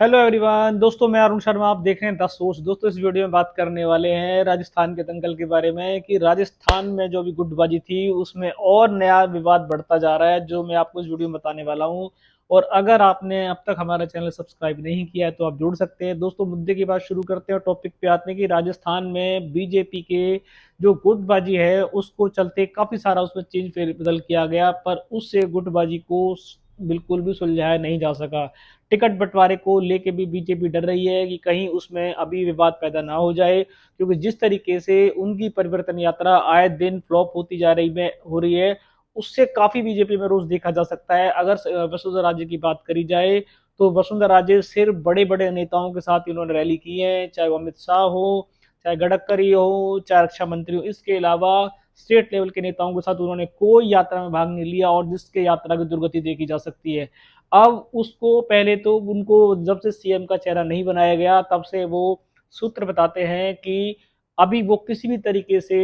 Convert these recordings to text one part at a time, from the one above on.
Hello everyone. दोस्तों मैं अरुण शर्मा, आप देख रहे हैं द सोर्स। दोस्तों इस वीडियो में बात करने वाले हैं राजस्थान के दंगल के बारे में कि राजस्थान में जो भी गुटबाजी थी उसमें और नया विवाद बढ़ता जा रहा है, जो मैं आपको इस वीडियो में बताने वाला हूं। और अगर आपने अब तक हमारा चैनल सब्सक्राइब नहीं किया है तो आप जुड़ सकते हैं। दोस्तों मुद्दे की बात शुरू करते हैं और टॉपिक पे आते हैं कि राजस्थान में बीजेपी के जो गुटबाजी है उसको चलते काफी सारा उसमें चेंज फेर बदल किया गया, पर उससे गुटबाजी को बिल्कुल भी सुलझाया नहीं जा सका। टिकट बंटवारे को लेके भी बीजेपी डर रही है कि कहीं उसमें अभी विवाद पैदा ना हो जाए, क्योंकि जिस तरीके से उनकी परिवर्तन यात्रा आए दिन फ्लॉप होती जा रही में हो रही है, उससे काफी बीजेपी में रोष देखा जा सकता है। अगर वसुंधरा राजे की बात करी जाए तो वसुंधरा राजे सिर्फ बड़े बड़े नेताओं के साथ इन्होंने रैली की है, चाहे वो अमित शाह हो, चाहे गडकरी हो, चाहे रक्षा मंत्री हो। इसके अलावा स्टेट लेवल के नेताओं के साथ उन्होंने कोई यात्रा में भाग नहीं लिया, और जिसके यात्रा की दुर्गति देखी जा सकती है। अब उसको पहले तो उनको जब से सीएम का चेहरा नहीं बनाया गया तब से वो सूत्र बताते हैं कि अभी वो किसी भी तरीके से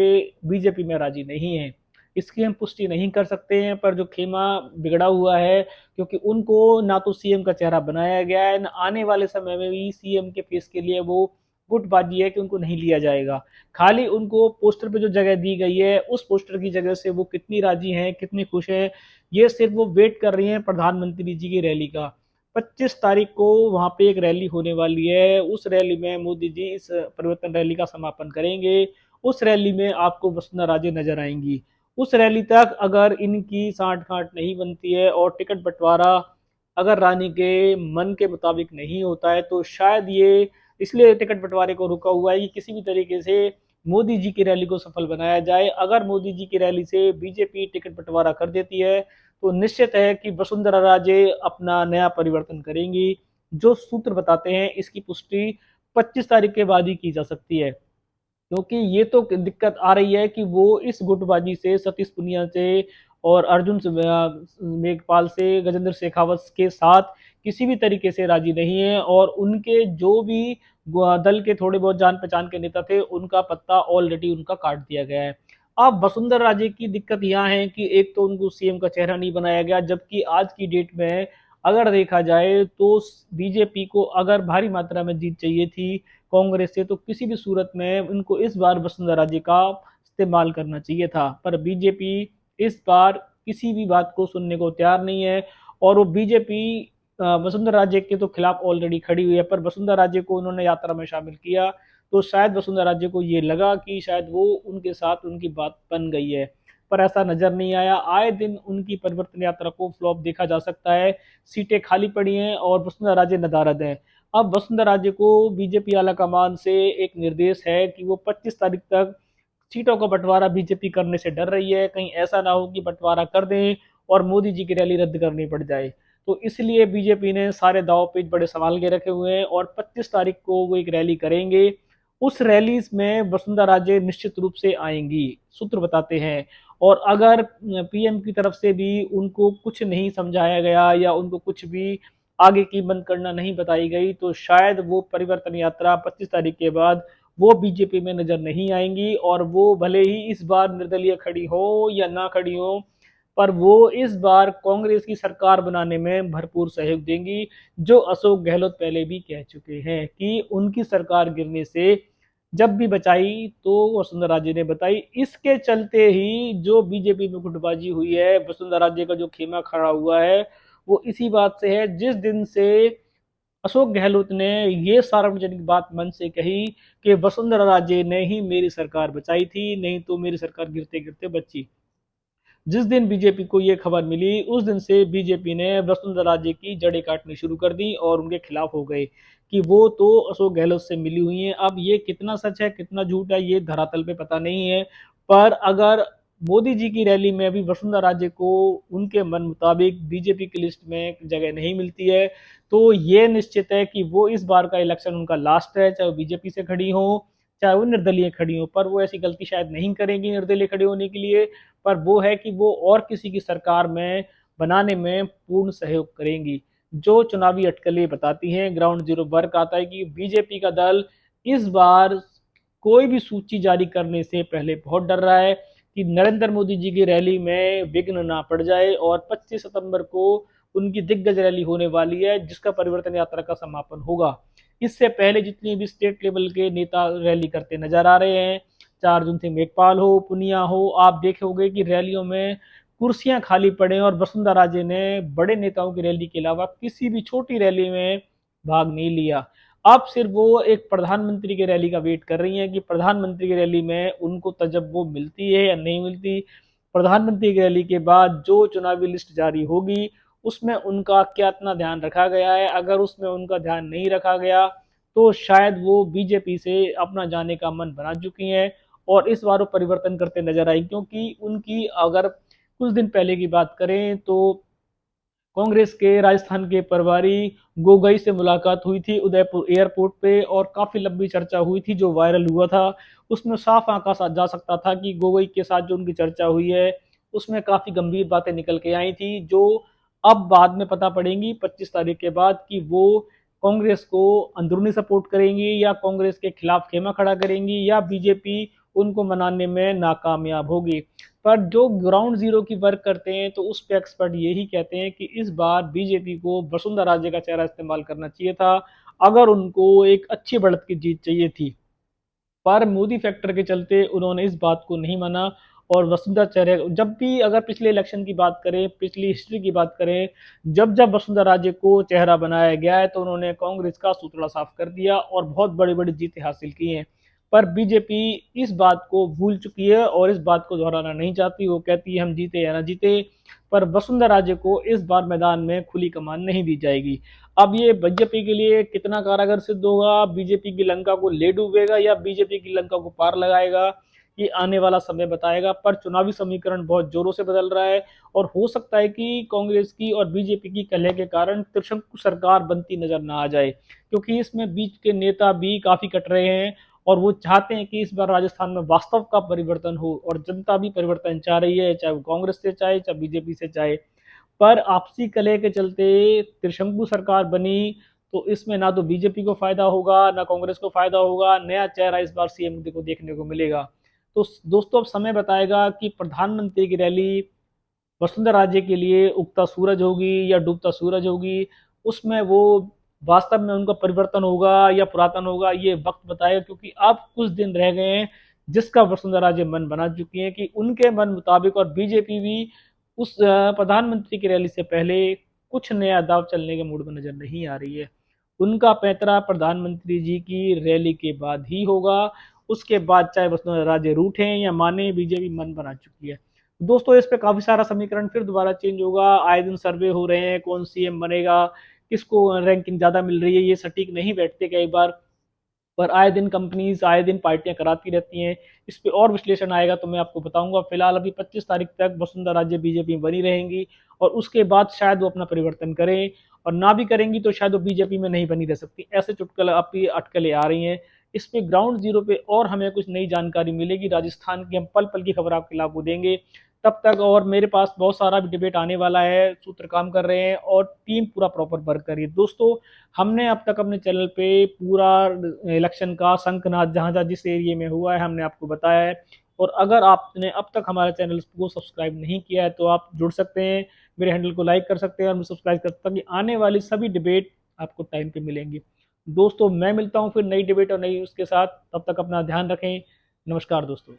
बीजेपी में राजी नहीं है। इसकी हम पुष्टि नहीं कर सकते हैं, पर जो खेमा बिगड़ा हुआ है, क्योंकि उनको ना तो सीएम का चेहरा बनाया गया है, ना आने वाले समय में भी सीएम के फेस के लिए वो गुटबाजी है कि उनको नहीं लिया जाएगा। खाली उनको पोस्टर पे जो जगह दी गई है उस पोस्टर की जगह से वो कितनी राजी हैं, कितनी खुश हैं, ये सिर्फ वो वेट कर रही हैं प्रधानमंत्री जी की रैली का। 25 तारीख को वहां पे एक रैली होने वाली है। उस रैली में मोदी जी इस परिवर्तन रैली का समापन करेंगे। उस रैली में आपको वसुंधरा राजे नजर आएंगी। उस रैली तक अगर इनकी साठ गांठ नहीं बनती है और टिकट बंटवारा अगर रानी के मन के मुताबिक नहीं होता है, तो शायद ये इसलिए टिकट बंटवारे को रुका हुआ है कि किसी भी तरीके से मोदी जी की रैली को सफल बनाया जाए। अगर मोदी जी की रैली से बीजेपी टिकट बंटवारा कर देती है तो निश्चित है कि वसुंधरा राजे अपना नया परिवर्तन करेंगी। जो सूत्र बताते हैं इसकी पुष्टि 25 तारीख के बाद ही की जा सकती है, क्योंकि ये तो दिक्कत आ रही है कि वो इस गुटबाजी से, सतीश पुनिया से और अर्जुन मेघपाल से, गजेंद्र शेखावत के साथ किसी भी तरीके से राजी नहीं है। और उनके जो भी दल के थोड़े बहुत जान पहचान के नेता थे उनका पत्ता ऑलरेडी उनका काट दिया गया है। अब वसुंधरा राजे की दिक्कत यहाँ है कि एक तो उनको सीएम का चेहरा नहीं बनाया गया, जबकि आज की डेट में अगर देखा जाए तो बीजेपी को अगर भारी मात्रा में जीत चाहिए थी कांग्रेस से, तो किसी भी सूरत में उनको इस बार वसुंधरा राजे का इस्तेमाल करना चाहिए था। पर बीजेपी इस बार किसी भी बात को सुनने को तैयार नहीं है, और वो बीजेपी वसुंधरा राजे के तो खिलाफ ऑलरेडी खड़ी हुई है। पर वसुंधरा राजे को उन्होंने यात्रा में शामिल किया तो शायद वसुंधरा राजे को ये लगा कि शायद वो उनके साथ उनकी बात बन गई है, पर ऐसा नजर नहीं आया। आए दिन उनकी परिवर्तन यात्रा को फ्लॉप देखा जा सकता है। सीटें खाली पड़ी हैं और वसुंधरा राजे नदारद हैं। अब वसुंधरा राजे को बीजेपी आलाकमान से एक निर्देश है कि वो 25 तारीख तक सीटों का बंटवारा बीजेपी करने से डर रही है। कहीं ऐसा ना हो कि बंटवारा कर दें और मोदी जी की रैली रद्द करनी पड़ जाए। तो इसलिए बीजेपी ने सारे दाव पेच बड़े संभाल के रखे हुए हैं और 25 तारीख को वो एक रैली करेंगे। उस रैली में वसुंधरा राजे निश्चित रूप से आएंगी, सूत्र बताते हैं। और अगर पीएम की तरफ से भी उनको कुछ नहीं समझाया गया या उनको कुछ भी आगे की बंद करना नहीं बताई गई, तो शायद वो परिवर्तन यात्रा 25 तारीख के बाद वो बीजेपी में नजर नहीं आएंगी। और वो भले ही इस बार निर्दलीय खड़ी हो या ना खड़ी हो, पर वो इस बार कांग्रेस की सरकार बनाने में भरपूर सहयोग देंगी। जो अशोक गहलोत पहले भी कह चुके हैं कि उनकी सरकार गिरने से जब भी बचाई तो वसुंधरा राजे ने बताई। इसके चलते ही जो बीजेपी में गुटबाजी हुई है, वसुंधरा राजे का जो खेमा खड़ा हुआ है, वो इसी बात से है। जिस दिन से अशोक गहलोत ने ये सार्वजनिक बात मन से कही कि वसुंधरा राजे ने ही मेरी सरकार बचाई थी, नहीं तो मेरी सरकार गिरते गिरते बची। जिस दिन बीजेपी को ये खबर मिली उस दिन से बीजेपी ने वसुंधरा राजे की जड़ें काटनी शुरू कर दी और उनके खिलाफ हो गए कि वो तो अशोक गहलोत से मिली हुई हैं। अब ये कितना सच है कितना झूठ है ये धरातल पे पता नहीं है, पर अगर मोदी जी की रैली में भी वसुंधरा राजे को उनके मन मुताबिक बीजेपी की लिस्ट में जगह नहीं मिलती है, तो ये निश्चित है कि वो इस बार का इलेक्शन उनका लास्ट है, चाहे वो बीजेपी से खड़ी हो चाहे वो निर्दलीय खड़ी हो। पर वो ऐसी गलती शायद नहीं करेंगी निर्दलीय खड़े होने के लिए, पर वो है कि वो और किसी की सरकार में बनाने में पूर्ण सहयोग करेंगी। जो चुनावी अटकलें बताती हैं, ग्राउंड जीरो वर्क आता है कि बीजेपी का दल इस बार कोई भी सूची जारी करने से पहले बहुत डर रहा है कि नरेंद्र मोदी जी की रैली में विघ्न ना पड़ जाए और 25 सितंबर को उनकी दिग्गज रैली होने वाली है, जिसका परिवर्तन यात्रा का समापन होगा। इससे पहले जितनी भी स्टेट लेवल के नेता रैली करते नजर आ रहे हैं, चारजन सिंह मेघवाल हो, पुनिया हो, आप देखोगे कि रैलियों में कुर्सियां खाली पड़े और वसुंधरा राजे ने बड़े नेताओं की रैली के अलावा किसी भी छोटी रैली में भाग नहीं लिया। अब सिर्फ वो एक प्रधानमंत्री की रैली का वेट कर रही हैं कि प्रधानमंत्री की रैली में उनको तजब्बो मिलती है या नहीं मिलती। प्रधानमंत्री की रैली के बाद जो चुनावी लिस्ट जारी होगी उसमें उनका कितना ध्यान रखा गया है। अगर उसमें उनका ध्यान नहीं रखा गया तो शायद वो बीजेपी से अपना जाने का मन बना चुकी हैं और इस बार वो परिवर्तन करते नजर आई, क्योंकि उनकी अगर कुछ दिन पहले की बात करें तो कांग्रेस के राजस्थान के प्रभारी गोगोई से मुलाकात हुई थी उदयपुर एयरपोर्ट पे और काफी लंबी चर्चा हुई थी जो वायरल हुआ था। उसमें साफ आंका जा सकता था कि गोगोई के साथ जो उनकी चर्चा हुई है उसमें काफी गंभीर बातें निकल के आई थी, जो अब बाद में पता पड़ेंगी 25 तारीख के बाद कि वो कांग्रेस को अंदरूनी सपोर्ट करेंगी या कांग्रेस के खिलाफ खेमा खड़ा करेंगी या बीजेपी उनको मनाने में नाकामयाब होगी। पर जो ग्राउंड जीरो की वर्क करते हैं तो उस पे एक्सपर्ट यही कहते हैं कि इस बार बीजेपी को वसुंधरा राजे का चेहरा इस्तेमाल करना चाहिए था अगर उनको एक अच्छी बढ़त की जीत चाहिए थी। पर मोदी फैक्टर के चलते उन्होंने इस बात को नहीं माना और वसुंधरा चेहरे जब भी अगर पिछले इलेक्शन की बात करें, पिछली हिस्ट्री की बात करें, जब जब वसुंधरा राजे को चेहरा बनाया गया है तो उन्होंने कांग्रेस का सूतड़ा साफ कर दिया और बहुत बड़ी बड़ी जीतें हासिल की हैं। पर बीजेपी इस बात को भूल चुकी है और इस बात को दोहराना नहीं चाहती। वो कहती है हम जीते या ना जीते, पर वसुंधरा राजे को इस बार मैदान में खुली कमान नहीं दी जाएगी। अब ये बीजेपी के लिए कितना कारागर सिद्ध होगा, बीजेपी की लंका को ले डूबेगा या बीजेपी की लंका को पार लगाएगा, ये आने वाला समय बताएगा। पर चुनावी समीकरण बहुत जोरों से बदल रहा है और हो सकता है कि कांग्रेस की और बीजेपी की कलह के कारण त्रिशंकु सरकार बनती नजर ना आ जाए, क्योंकि इसमें बीच के नेता भी काफी कट रहे हैं और वो चाहते हैं कि इस बार राजस्थान में वास्तव का परिवर्तन हो और जनता भी परिवर्तन चाह रही है, चाहे वो कांग्रेस से चाहे चाहे बीजेपी से चाहे। पर आपसी कलह के चलते त्रिशंकु सरकार बनी तो इसमें ना तो बीजेपी को फायदा होगा ना कांग्रेस को फायदा होगा, नया चेहरा इस बार सीएम को देखने को मिलेगा। तो दोस्तों अब समय बताएगा कि प्रधानमंत्री की रैली वसुंधरा राजे के लिए उगता सूरज होगी या डूबता सूरज होगी, उसमें वो वास्तव में उनका परिवर्तन होगा या पुरातन होगा, ये वक्त बताएगा। क्योंकि अब कुछ दिन रह गए हैं जिसका वसुंधरा राजे मन बना चुकी हैं कि उनके मन मुताबिक और बीजेपी भी उस प्रधानमंत्री की रैली से पहले कुछ नया दाव चलने के मूड में नजर नहीं आ रही है। उनका पैंतरा प्रधानमंत्री जी की रैली के बाद ही होगा। उसके बाद चाहे वसुंधरा राजे रूठे या माने, बीजेपी मन बना चुकी है। दोस्तों इस पे काफी सारा समीकरण फिर दोबारा चेंज होगा। आए दिन सर्वे हो रहे हैं कौन सीएम बनेगा, किसको रैंकिंग ज्यादा मिल रही है, ये सटीक नहीं बैठते कई बार। पर आए दिन कंपनीज आए दिन पार्टियां कराती रहती हैं। इस पे और विश्लेषण आएगा तो मैं आपको बताऊंगा। फिलहाल अभी 25 तारीख तक वसुंधरा राजे बीजेपी में बनी रहेंगी और उसके बाद शायद वो अपना परिवर्तन करें, और ना भी करेंगी तो शायद वो बीजेपी में नहीं बनी रह सकती। ऐसे चुटकुले अब भी अटकलें आ रही हैं। इस पे ग्राउंड जीरो पे और हमें कुछ नई जानकारी मिलेगी राजस्थान की, हम पल पल की खबर आपको देंगे। तब तक और मेरे पास बहुत सारा भी डिबेट आने वाला है, सूत्र काम कर रहे हैं और टीम पूरा प्रॉपर वर्क कर रही है। दोस्तों हमने अब तक अपने चैनल पे पूरा इलेक्शन का शंखनाद जहां जहां जिस एरिया में हुआ है हमने आपको बताया है। और अगर आपने अब तक हमारे चैनल को सब्सक्राइब नहीं किया है तो आप जुड़ सकते हैं, मेरे हैंडल को लाइक कर सकते हैं और सब्सक्राइब कर सकते हैं, ताकि आने वाली सभी डिबेट आपको टाइम पे मिलेंगी। दोस्तों मैं मिलता हूँ फिर नई डिबेट और नई उसके साथ, तब तक अपना ध्यान रखें। नमस्कार दोस्तों।